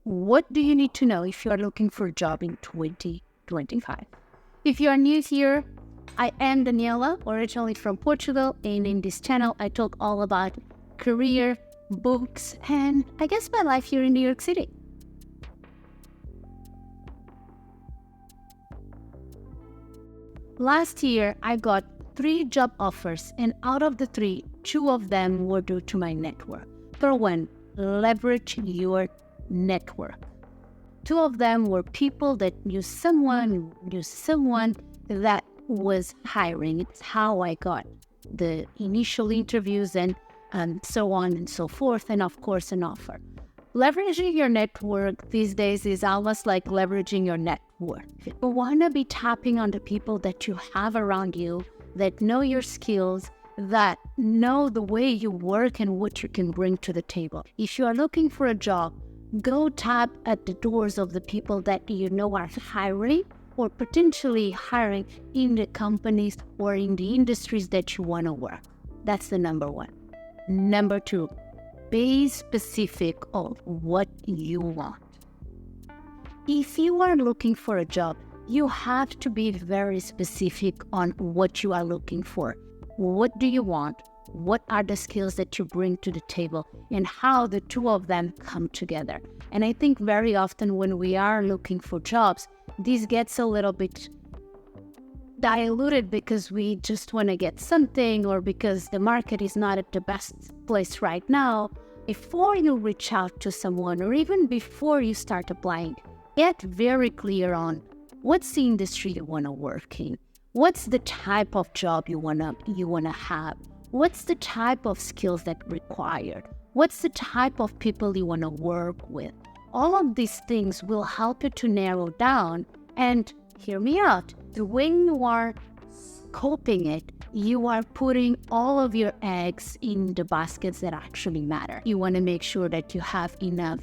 what do you need to know if you are looking for a job in 2025? If you are new here, I am Daniela, originally from Portugal, and in this channel I talk all about career, books, and I guess my life here in New York City. Last year, I got 3 job offers, and out of the 3, 2 of them were due to my network. For one, leverage your network. 2 of them were people that knew someone that was hiring. It's how I got the initial interviews and so on and so forth, and of course an offer. Leveraging your network these days is almost like leveraging your net worth. You want to be tapping on the people that you have around you, that know your skills, that know the way you work and what you can bring to the table. If you are looking for a job, go tap at the doors of the people that you know are hiring or potentially hiring in the companies or in the industries that you want to work. That's the number one. Number 2, be specific of what you want. If you are looking for a job, you have to be very specific on what you are looking for. What do you want? What are the skills that you bring to the table, and how the 2 of them come together? And I think very often when we are looking for jobs, this gets a little bit diluted because we just want to get something, or because the market is not at the best place right now. Before you reach out to someone, or even before you start applying, get very clear on what's the industry you want to work in, what's the type of job you wanna have, what's the type of skills that required, what's the type of people you want to work with. All of these things will help you to narrow down. And hear me out, when you are scoping it, you are putting all of your eggs in the baskets that actually matter. You want to make sure that you have enough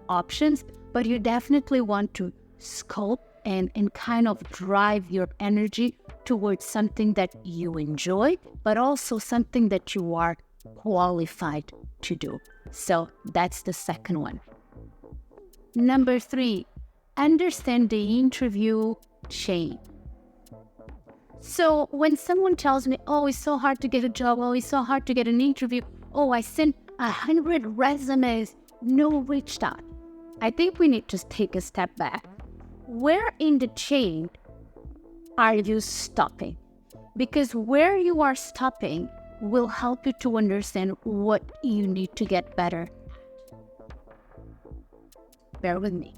options, but you definitely want to scope and kind of drive your energy towards something that you enjoy, but also something that you are qualified to do. So that's the second one. Number 3, understand the interview chain. So when someone tells me, oh, it's so hard to get a job, oh, it's so hard to get an interview, oh, I sent 100 resumes, no reached out. I think we need to take a step back. Where in the chain are you stopping? Because where you are stopping will help you to understand what you need to get better. Bear with me.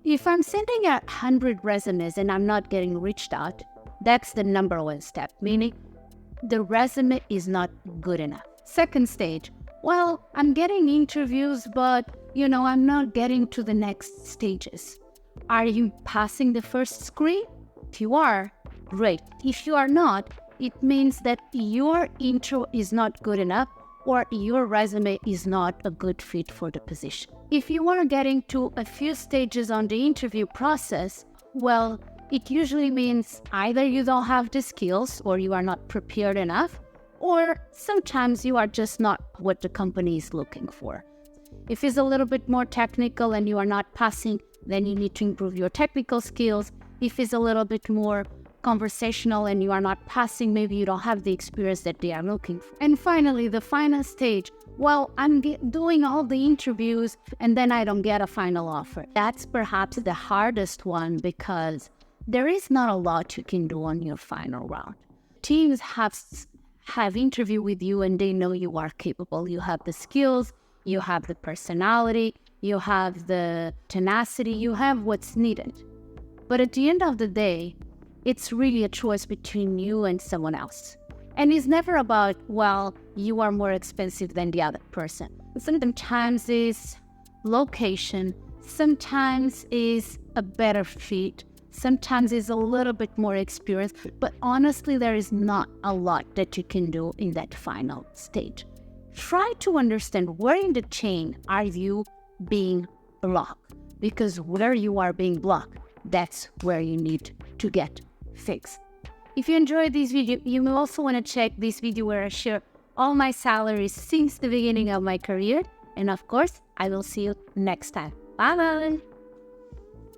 If I'm sending 100 resumes and I'm not getting reached out, that's the number 1 step, meaning the resume is not good enough. Second stage, well, I'm getting interviews, but I'm not getting to the next stages. Are you passing the first screen? If you are, great. If you are not, it means that your intro is not good enough, or your resume is not a good fit for the position. If you are getting to a few stages on the interview process, well, it usually means either you don't have the skills, or you are not prepared enough, or sometimes you are just not what the company is looking for. If it's a little bit more technical and you are not passing, then you need to improve your technical skills. If it's a little bit more conversational and you are not passing, maybe you don't have the experience that they are looking for. And finally, the final stage, well, I'm doing all the interviews and then I don't get a final offer. That's perhaps the hardest one, because there is not a lot you can do on your final round. Teams have interview with you and they know you are capable. You have the skills, you have the personality, you have the tenacity, you have what's needed. But at the end of the day, it's really a choice between you and someone else. And it's never about, well, you are more expensive than the other person. Sometimes it's location, sometimes it's a better fit, sometimes it's a little bit more experience, but honestly, there is not a lot that you can do in that final stage. Try to understand where in the chain are you being blocked, because where you are being blocked, that's where you need to get fixed. If you enjoyed this video, you may also want to check this video where I share all my salaries since the beginning of my career. And of course, I will see you next time. Bye.